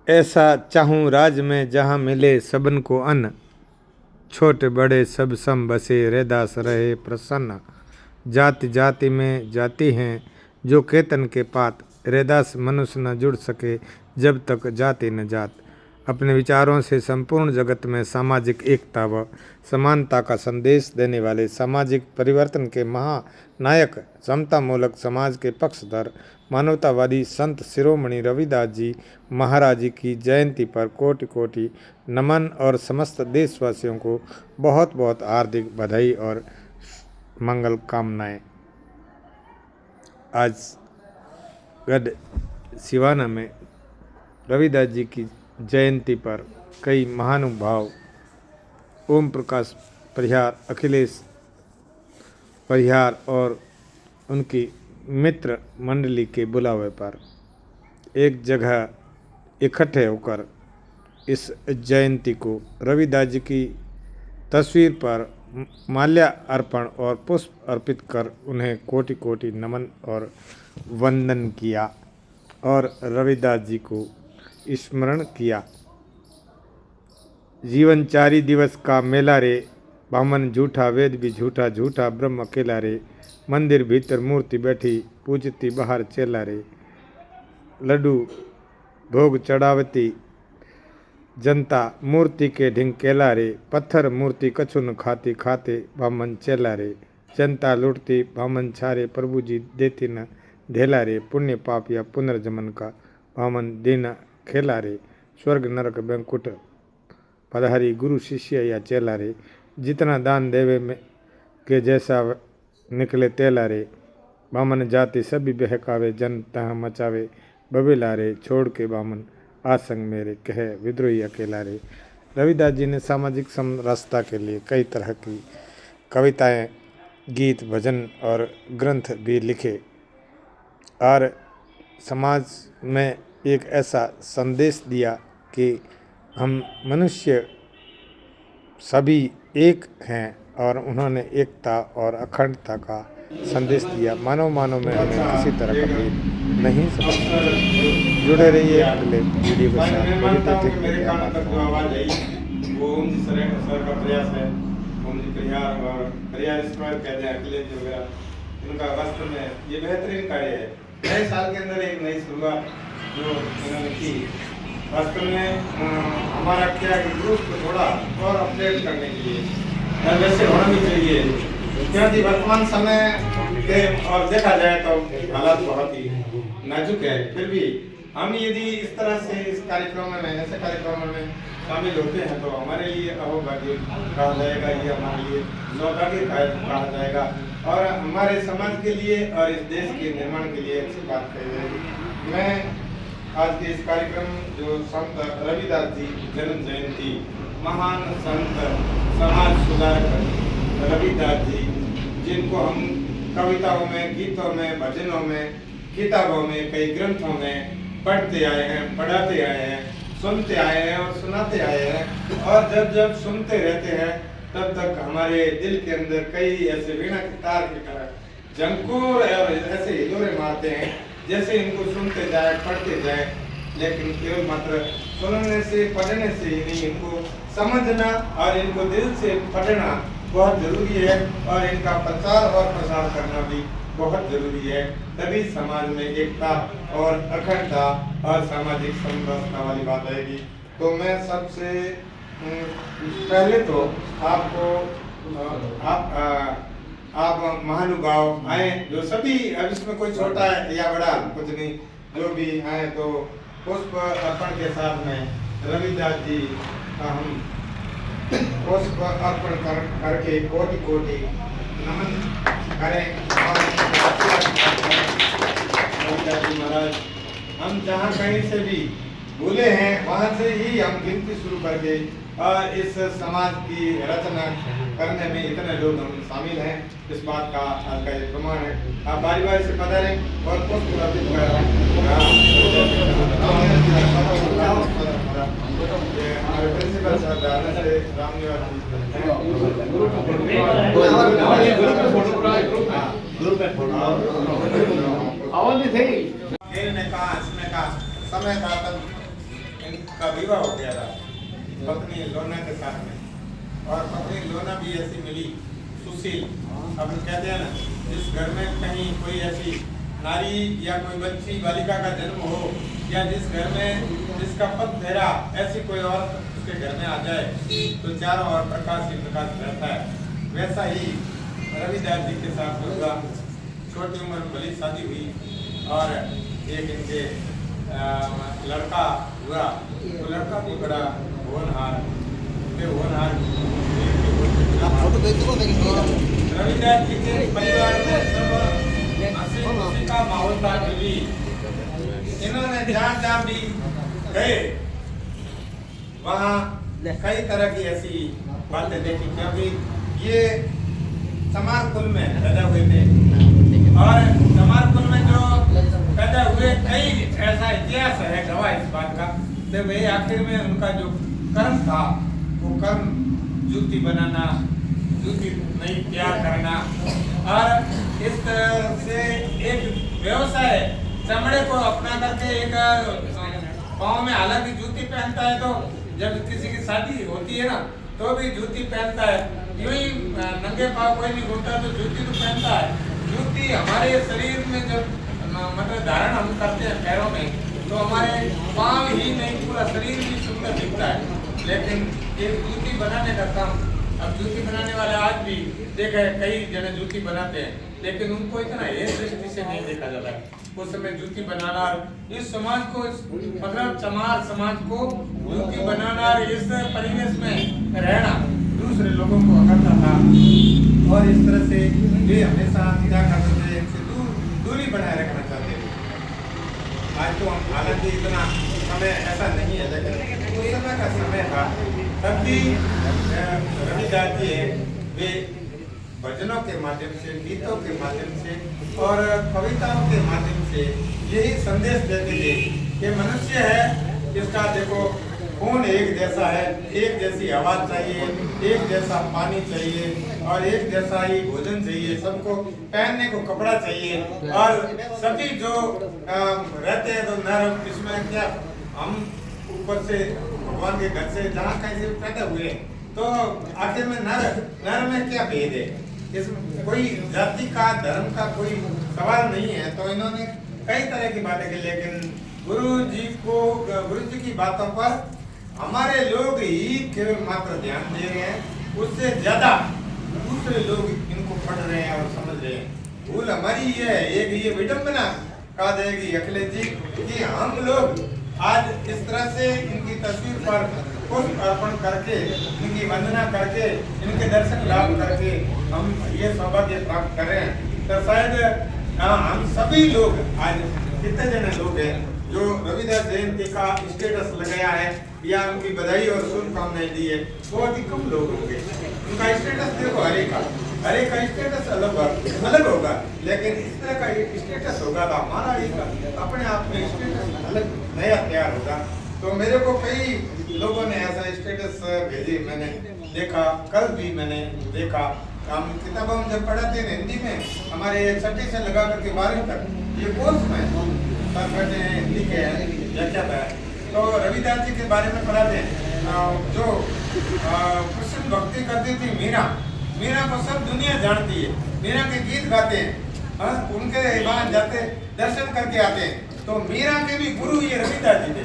ऐसा चाहूँ राज में जहाँ मिले सबन को अन्न, छोटे बड़े सब सम बसे रैदास रहे प्रसन्न। जाति जाति में जाति हैं जो केतन के पात, रैदास मनुष्य न जुड़ सके जब तक जाति न जात। अपने विचारों से संपूर्ण जगत में सामाजिक एकता व समानता का संदेश देने वाले सामाजिक परिवर्तन के महानायक, समता मूलक समाज के पक्षधर, मानवतावादी संत शिरोमणि रविदास जी महाराज जी की जयंती पर कोटि कोटि नमन और समस्त देशवासियों को बहुत बहुत हार्दिक बधाई और मंगल कामनाएं। आज गढ़ सिवाना में रविदास जी की जयंती पर कई महानुभाव ओम प्रकाश परिहार, अखिलेश परिहार और उनकी मित्र मंडली के बुलावे पर एक जगह इकट्ठे होकर इस जयंती को रविदास जी की तस्वीर पर माल्यार्पण और पुष्प अर्पित कर उन्हें कोटि कोटि नमन और वंदन किया और रविदास जी को स्मरण किया। जीवन 4 दिवस का मेला रे, बामन झूठा वेद भी झूठा, झूठा ब्रह्म अकेला रे। मंदिर भीतर मूर्ति बैठी, पूजती बाहर चेला रे। लड्डू भोग चढ़ावती जनता, मूर्ति के ढिंकेला रे। पत्थर मूर्ति कछु न खाती, खाते बामन चेला रे। जनता लूटती बामन छारे, प्रभु जी देती न धेला रे। पुण्य पाप या पुनर्जन्म का बामन देना खेला रे। स्वर्ग नरक बैंकुट पधारी, गुरु शिष्य या चेला रे। जितना दान देवे में के जैसा निकले तेला रे। बामन जाति सभी बहकावे, जन तह मचावे बबेला रे। छोड़ के बामन आसंग मेरे, कहे विद्रोही अकेला रे। रविदास जी ने सामाजिक समरसता के लिए कई तरह की कविताएं, गीत, भजन और ग्रंथ भी लिखे और समाज में एक ऐसा संदेश दिया कि हम मनुष्य सभी एक हैं और उन्होंने एकता और अखंडता का संदेश दिया। मानव मानव में हमें किसी तरह का भेद नहीं समझना। जुड़े रहिए अगले वीडियो के साथ। ओम जी सर का प्रयास है। ओम जी परिहार और परिहार स्क्वायर कहते हैं, अखिलेश जी वगैरह, इनका वास्तव में ये बेहतरीन कार्य है। नए साल के अंदर एक नई शुरुआत जो इन्होंने की, वास्तव में हमारा क्या कि ग्रुप को थोड़ा और अपडेट करने के लिए वैसे होना भी चाहिए, क्योंकि वर्तमान समय के और देखा जाए तो हालात बहुत ही नाजुक है। फिर भी हम यदि इस तरह से इस कार्यक्रम में, ऐसे कार्यक्रमों में शामिल होते हैं तो हमारे लिए अहोभाग्य कहा जाएगा, ये हमारे लिए सौभाग्य कहा जाएगा और हमारे समाज के लिए और इस देश के निर्माण के लिए अच्छी बात कही जाएगी। मैं आज के इस कार्यक्रम जो संत रविदास जी जन्म जयंती, महान संत समाज सुधारक रविदास जी, जिनको हम कविताओं में, गीतों में, भजनों में, किताबों में, कई ग्रंथों में पढ़ते आए हैं, पढ़ाते आए हैं, सुनते आए हैं और सुनाते आए हैं। और जब जब सुनते रहते हैं तब तक हमारे दिल के अंदर कई ऐसे वीणा के तार की तरह झंकोर और ऐसे हिलोरे मारते हैं, जैसे इनको सुनते जाए, पढ़ते जाए। लेकिन केवल मात्र सुनने से, पढ़ने से ही नहीं, इनको समझना और इनको दिल से पढ़ना बहुत जरूरी है और इनका प्रचार और प्रसार करना भी बहुत जरूरी है। तभी समाज में एकता और अखंडता और सामाजिक समरसता वाली बात आएगी। तो मैं सबसे पहले तो आपको आप महानुभाव आए जो सभी, अब इसमें कोई छोटा है या बड़ा कुछ नहीं, जो भी आए तो पुष्प अर्पण के साथ में रविदास जी का हम पुष्प अर्पण करके कोटि कोटि नमन करें। रविदास जी महाराज, हम जहाँ कहीं से भी भूले हैं वहाँ से ही हम गिनती शुरू करके और इस समाज की रचना करने में इतने लोग हम शामिल हैं, इस बात का आज का ये प्रमाण है। आप बारी बारी से पधारें और पुष्प अर्पित प्रिंसिपल साहब ने कहा, इसमें का समय था तब इनका विवाह हो गया था पत्नी लोना के साथ में, और पत्नी लोना भी ऐसी मिली सुशील। अब कहते हैं ना, जिस घर में कहीं कोई ऐसी नारी या कोई बच्ची बालिका का जन्म हो, या जिस घर में जिसका पद फेरा ऐसी कोई औरत उसके घर में आ जाए तो चारों ओर प्रकाश ही प्रकाश रहता है। वैसा ही रविदास जी के साथ हुआ। छोटी उम्र में भली शादी हुई और एक इनके लड़का हुआ, तो लड़का भी बड़ा होनहार रविदास जी के परिवार में सब हंसी खुशी का माहौल था। भी इन्होंने जहाँ भी गए वहाँ कई तरह की ऐसी बातें देखी, क्योंकि ये चमार कुल में पैदा हुए थे, और चमार कुल में जो पैदा हुए कई ऐसा इतिहास है गवाह इस बात का। तो वे आखिर में उनका जो कर्म था, वो कर्म जूती बनाना, जूती नई तैयार करना, और इस तरह से एक व्यवसाय चमड़े को अपना करके एक पाँव में हालांकि जूती पहनता है, तो जब किसी की शादी होती है ना तो भी जूती पहनता है। यूं ही नंगे पाँव कोई नहीं घूमता तो जूती तो पहनता है। जूती हमारे शरीर में जब मतलब धारण हम करते हैं पैरों में, तो हमारे पाँव ही नहीं पूरा शरीर भी सुंदर दिखता है। लेकिन एक जूती बनाने का काम, अब जूती बनाने वाले आज भी देखे कई जने जूती बनाते हैं, लेकिन उनको इतना एक दृष्टि से नहीं देखा जाता है। उस समय जूती बनाना, इस समाज को मतलब चमार समाज को जूती बनाना, इस परिवेश में रहना दूसरे लोगों को करता था, और इस तरह से वे हमेशा क्या करते थे, इनसे दूरी बनाए रखना चाहते थे। आज तो हम हालांकि इतना समय ऐसा नहीं है, लेकिन उस समय का समय था। तब भी रविदास जी वे भजनों के माध्यम से, गीतों के माध्यम से और कविताओं के माध्यम से यही संदेश देते थे कि मनुष्य है, इसका देखो खून एक जैसा है, एक जैसी हवा चाहिए, एक जैसा पानी चाहिए, और एक जैसा ही भोजन चाहिए, सबको पहनने को कपड़ा चाहिए, और सभी जो रहते हैं तो नर, इसमें क्या हम ऊपर से भगवान के घर से जहाँ कहीं से पैदा हुए, तो आखिर में नर में क्या भेद है, इसमें कोई जाति का धर्म का कोई सवाल नहीं है। तो इन्होंने कई तरह की बातें की, लेकिन गुरु जी की बातों पर हमारे लोग ही केवल मात्र ध्यान दे रहे हैं, उससे ज्यादा दूसरे लोग इनको पढ़ रहे हैं और समझ रहे हैं। भूल हमारी ये है, एक ये विडंबना कहा जाएगी अखिलेश जी कि हम लोग आज इस तरह से इनकी तस्वीर पर पुष्प अर्पण करके, इनकी वंदना करके, इनके दर्शन लाभ करके हम ये सौभाग्य प्राप्त कर रहे हैं। तो शायद हम सभी लोग आज कितने जने लोग हैं जो रविदास जयंती का स्टेटस लगाया है या उनकी बधाई और शुभकामनाएं दी है, बहुत ही कम लोग होंगे। उनका स्टेटस देखो, हरे का स्टेटस अलग होगा, लेकिन इस तरह का स्टेटस होगा तो हमारा एक अपने आप में स्टेटस अलग नया तैयार होगा। तो मेरे को कई लोगों ने ऐसा स्टेटस भेजे, मैंने देखा, कल भी मैंने देखा। हम किताबों में जब पढ़ाते हैं हिंदी में, हमारे 6ठी से लगा करके 12वीं तक ये कोर्स में सर बैठे हैं, हिंदी के व्याख्या है, तो रविदास जी के बारे में पढ़ाते हैं। जो कृष्ण भक्ति करती थी मीरा को सब दुनिया जानती है, मीरा के गीत गाते हैं, उनके वहाँ जाते दर्शन करके आते हैं। तो मीरा के भी गुरु ये रविदास जी थे।